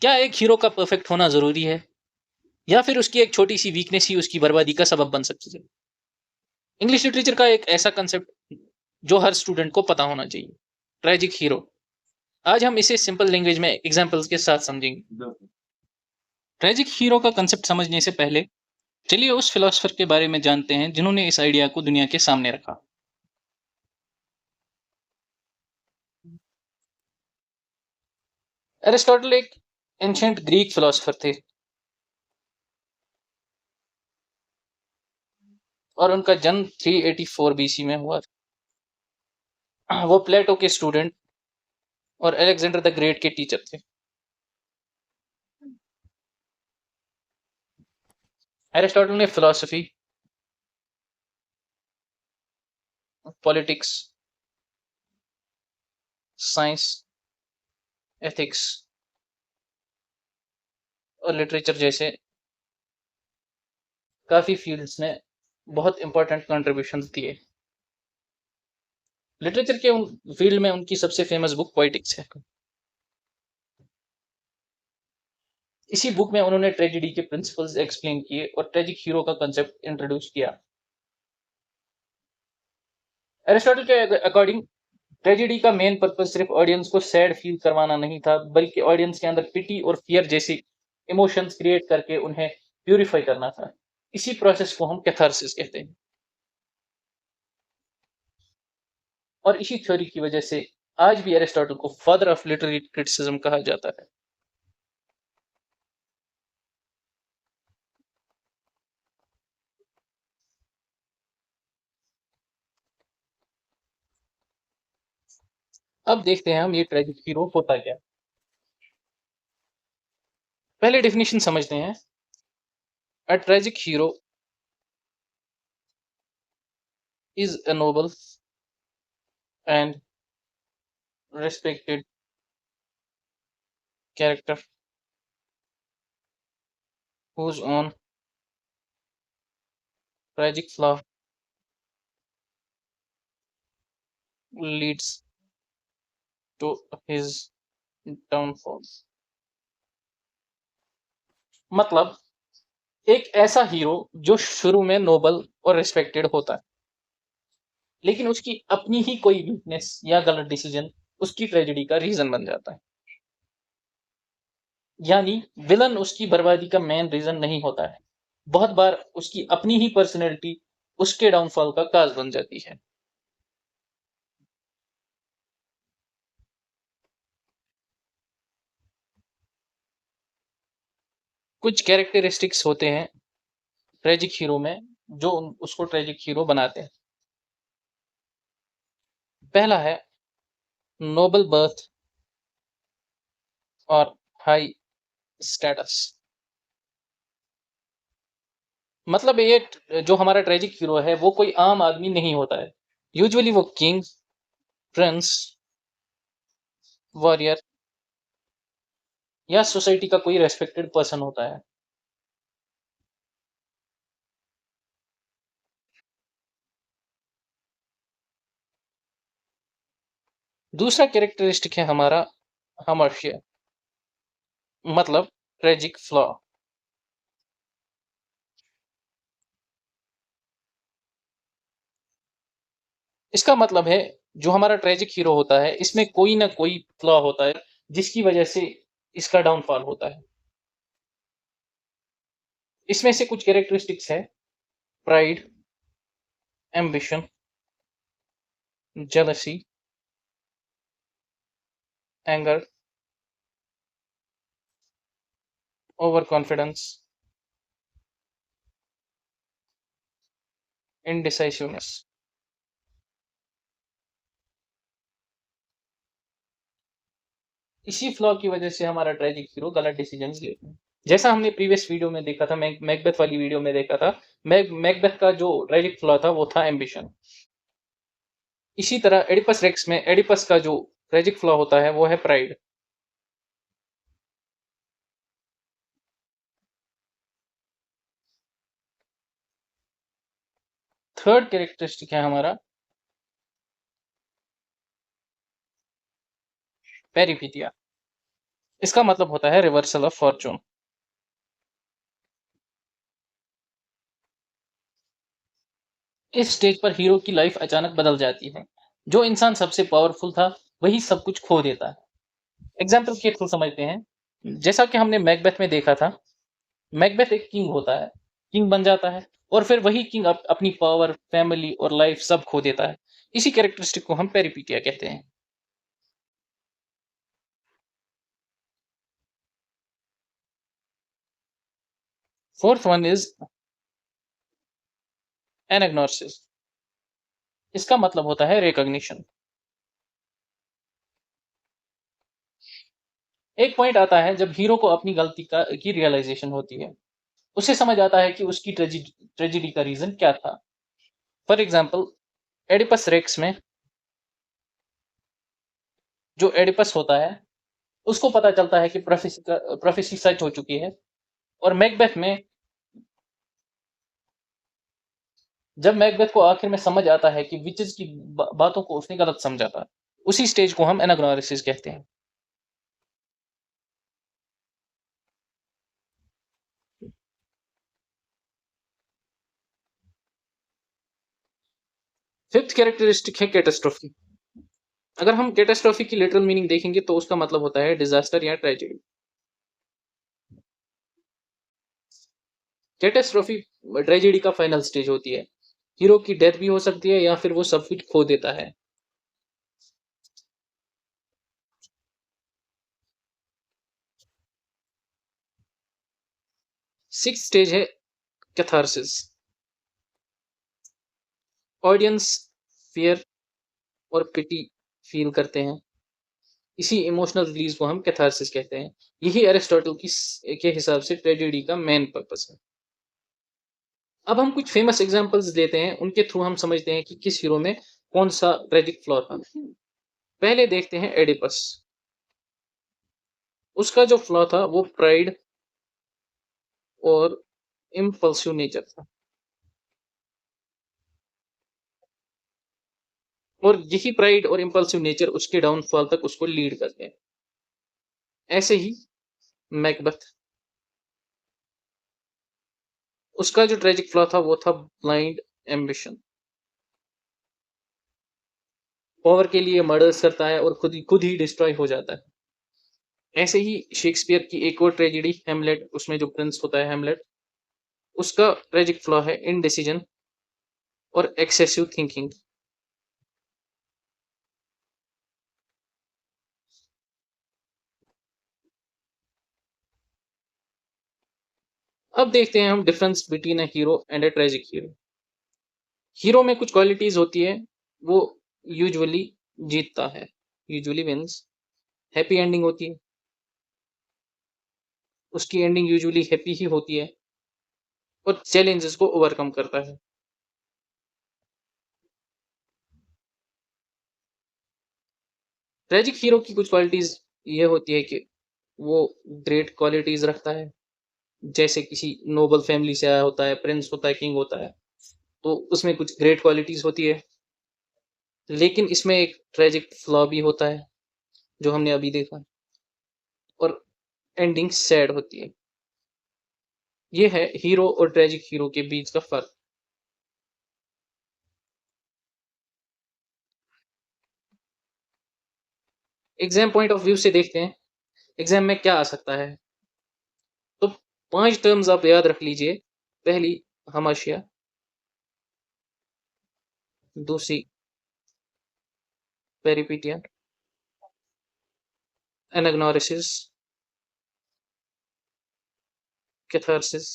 क्या एक हीरो का परफेक्ट होना जरूरी है, या फिर उसकी एक छोटी सी वीकनेस ही उसकी बर्बादी का सबब बन सकती है? इंग्लिश लिटरेचर का एक ऐसा कंसेप्ट जो हर स्टूडेंट को पता होना चाहिए, ट्रेजिक हीरो। आज हम इसे सिंपल लैंग्वेज में एग्जांपल्स के साथ समझेंगे। ट्रेजिक हीरो का कंसेप्ट समझने से पहले चलिए उस फिलोसफर के बारे में जानते हैं जिन्होंने इस आइडिया को दुनिया के सामने रखा। एरिस्टोटल एक एंशिएंट ग्रीक फिलोसफर थे और उनका जन्म 384 बीसी में हुआ था। वो प्लेटो के स्टूडेंट और अलेक्जेंडर द ग्रेट के टीचर थे। एरिस्टोटल ने फिलोसफी, पॉलिटिक्स, साइंस, एथिक्स और लिटरेचर जैसे काफी फील्ड्स में बहुत इंपॉर्टेंट कंट्रीब्यूशंस दिए। लिटरेचर के फील्ड में उनकी सबसे फेमस बुक पोएटिक्स है। इसी बुक में उन्होंने ट्रेजेडी के प्रिंसिपल्स एक्सप्लेन किए और ट्रेजिक हीरो का कंसेप्ट इंट्रोड्यूस किया। एरिस्टोटल के अकॉर्डिंग ट्रेजेडी का मेन पर्पस सिर्फ ऑडियंस को सैड फील करवाना नहीं था, बल्कि ऑडियंस के अंदर पिटी और फियर जैसी इमोशंस क्रिएट करके उन्हें प्यूरिफाई करना था। इसी प्रोसेस को हम कैथारसिस कहते हैं और इसी थ्योरी की वजह से आज भी एरिस्टोटल को फादर ऑफ लिटरेरी क्रिटिसिज्म कहा जाता है। अब देखते हैं हम ये ट्रेजिक हीरो होता क्या। पहले डेफिनेशन समझते हैं। अ tragic hero is a noble and respected character whose own tragic flaw leads to his downfall। मतलब एक ऐसा हीरो जो शुरू में नोबल और रिस्पेक्टेड होता है, लेकिन उसकी अपनी ही कोई वीकनेस या गलत डिसीजन उसकी ट्रेजेडी का रीजन बन जाता है। यानी विलन उसकी बर्बादी का मेन रीजन नहीं होता है, बहुत बार उसकी अपनी ही पर्सनैलिटी उसके डाउनफॉल का काज बन जाती है। कुछ कैरेक्टरिस्टिक्स होते हैं ट्रेजिक हीरो में जो उसको ट्रेजिक हीरो बनाते हैं। पहला है नोबल बर्थ और हाई स्टेटस। मतलब ये जो हमारा ट्रेजिक हीरो है वो कोई आम आदमी नहीं होता है। यूजुअली वो किंग, प्रिंस, वॉरियर या सोसाइटी का कोई रेस्पेक्टेड पर्सन होता है। दूसरा कैरेक्टरिस्टिक है हमारा हामर्शिया, मतलब ट्रेजिक फ्लॉ। इसका मतलब है जो हमारा ट्रेजिक हीरो होता है इसमें कोई ना कोई फ्लॉ होता है जिसकी वजह से इसका डाउनफॉल होता है। इसमें से कुछ कैरेक्टरिस्टिक्स है pride, ambition, jealousy, anger, over confidence, indecisiveness. इसी फ्लॉ की वजह से हमारा ट्रेजिक हीरो गलत डिसीजन लेते हैं। जैसा हमने प्रीवियस वीडियो में देखा था, मैकबेथ वाली वीडियो में देखा था, मैकबेथ का जो ट्रेजिक फ्लॉ था वो था एम्बिशन। इसी तरह एडिपस रेक्स में एडिपस का जो ट्रेजिक फ्लॉ होता है वो है प्राइड। थर्ड कैरेक्टरिस्टिक है हमारा पेरिपिथिया। इसका मतलब होता है रिवर्सल ऑफ फॉर्चून। इस स्टेज पर हीरो की लाइफ अचानक बदल जाती है। जो इंसान सबसे पावरफुल था वही सब कुछ खो देता है। एग्जाम्पल के थ्रू समझते हैं। जैसा कि हमने मैकबेथ में देखा था, मैकबेथ एक किंग होता है, किंग बन जाता है और फिर वही किंग अपनी पावर, फैमिली और लाइफ सब खो देता है। इसी कैरेक्टरिस्टिक को हम पेरिपीटिया कहते हैं। Fourth one is anagnorisis. इसका मतलब होता है रिकॉग्निशन। एक पॉइंट आता है जब हीरो को अपनी गलती की रियलाइजेशन होती है। उसे समझ आता है कि उसकी ट्रेजिडी का रीजन क्या था। फॉर एग्जाम्पल, एडिपस रेक्स में जो एडिपस होता है उसको पता चलता है कि प्रोफेसी सच हो चुकी है। और मैकबेथ में जब मैकबेथ को आखिर में समझ आता है कि विचेस की बातों को उसने गलत समझा था, उसी स्टेज को हम एनाग्नोसिस कहते हैं। फिफ्थ कैरेक्टरिस्टिक है कैटास्ट्रोफी। अगर हम कैटास्ट्रोफी की लिटरल मीनिंग देखेंगे तो उसका मतलब होता है डिजास्टर या ट्रेजेडी। कैटास्ट्रोफी ट्रेजेडी का फाइनल स्टेज होती है। हीरो की डेथ भी हो सकती है या फिर वो सब कुछ खो देता है। सिक्स स्टेज है कैथारसिस। ऑडियंस फियर और पिटी फील करते हैं। इसी इमोशनल रिलीज को हम कैथारसिस कहते हैं। यही एरिस्टोटल के हिसाब से ट्रेजेडी का मेन पर्पस है। अब हम कुछ फेमस एग्जांपल्स देते हैं, उनके थ्रू हम समझते हैं कि किस हीरो में कौन सा ट्रेजिक फ्लॉ था। पहले देखते हैं एडिपस। उसका जो फ्लॉ था वो प्राइड और इम्पल्सिव नेचर था, और यही प्राइड और इम्पल्सिव नेचर उसके डाउनफॉल तक उसको लीड करते हैं। ऐसे ही मैकबेथ, उसका जो ट्रेजिक फ्लॉ था वो था ब्लाइंड एम्बिशन। पावर के लिए मर्डर्स करता है और खुद ही डिस्ट्रॉय हो जाता है। ऐसे ही शेक्सपियर की एक और ट्रेजेडी हेमलेट, उसमें जो प्रिंस होता है हेमलेट, उसका ट्रेजिक फ्लॉ है इनडिसीजन और एक्सेसिव थिंकिंग। अब देखते हैं हम difference between a hero and a tragic hero. Hero में कुछ क्वालिटीज होती है, वो यूजुअली जीतता है, यूजुअली विंस। हैप्पी एंडिंग होती है, उसकी एंडिंग यूजुअली हैप्पी ही होती है, और चैलेंजेस को ओवरकम करता है। ट्रेजिक हीरो की कुछ क्वालिटीज ये होती है कि वो ग्रेट क्वालिटीज रखता है, जैसे किसी नोबल फैमिली से आया होता है, प्रिंस होता है, किंग होता है, तो उसमें कुछ ग्रेट क्वालिटीज होती है। लेकिन इसमें एक ट्रेजिक फ्लॉ भी होता है जो हमने अभी देखा, और एंडिंग सैड होती है। ये है हीरो और ट्रेजिक हीरो के बीच का फर्क। एग्जाम पॉइंट ऑफ व्यू से देखते हैं एग्जाम में क्या आ सकता है। तो 5 टर्म्स आप याद रख लीजिए। पहली हमाशिया, दूसरी पेरिपिटिया, एनाग्नोरिसिस, कैथारसिस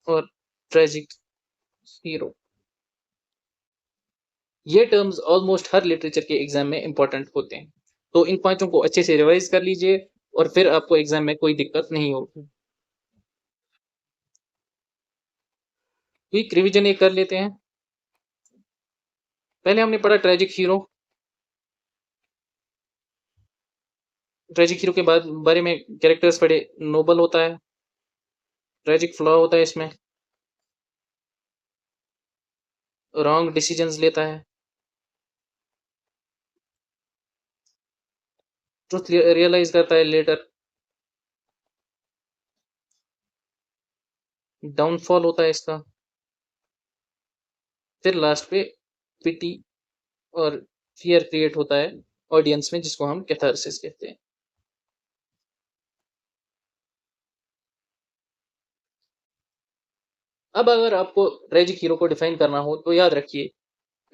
और ट्रेजिक हीरो। ये टर्म्स ऑलमोस्ट हर लिटरेचर के एग्जाम में इंपॉर्टेंट होते हैं। तो इन 5 को अच्छे से रिवाइज कर लीजिए और फिर आपको एग्जाम में कोई दिक्कत नहीं होगी। क्विक रिवीजन एक कर लेते हैं। पहले हमने पढ़ा ट्रेजिक हीरो। ट्रेजिक हीरो के बाद बारे में कैरेक्टर्स पढ़े। नोबल होता है, ट्रेजिक फ्लॉ होता है इसमें, रॉन्ग डिसीजंस लेता है, ट्रुथ रियलाइज करता है लेटर, डाउनफॉल होता है इसका, फिर लास्ट पे पिटी और फियर क्रिएट होता है ऑडियंस में, जिसको हम कैथारसिस कहते हैं। अब अगर आपको ट्रेजिक हीरो को डिफाइन करना हो तो याद रखिए,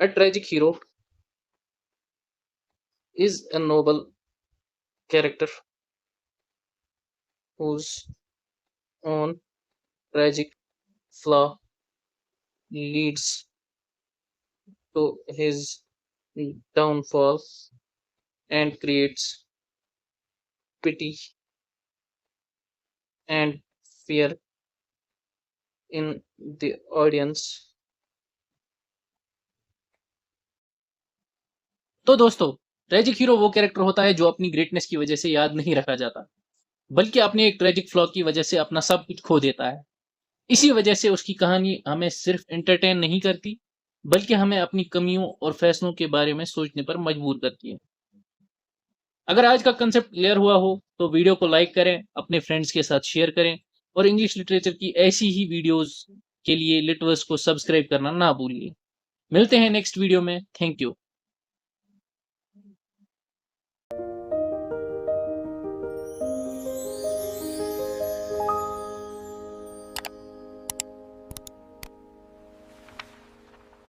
अ tragic hero is a noble character whose own tragic flaw leads to his downfall and creates pity and fear in the audience. तो दोस्तों, ट्रेजिक हीरो वो कैरेक्टर होता है जो अपनी ग्रेटनेस की वजह से याद नहीं रखा जाता, बल्कि अपने एक ट्रेजिक फ्लॉ की वजह से अपना सब कुछ खो देता है। इसी वजह से उसकी कहानी हमें सिर्फ एंटरटेन नहीं करती, बल्कि हमें अपनी कमियों और फैसलों के बारे में सोचने पर मजबूर करती है। अगर आज का कंसेप्ट क्लियर हुआ हो तो वीडियो को लाइक करें, अपने फ्रेंड्स के साथ शेयर करें और इंग्लिश लिटरेचर की ऐसी ही वीडियोस के लिए लिटवर्स को सब्सक्राइब करना ना भूलिए। मिलते हैं नेक्स्ट वीडियो में। Thank you.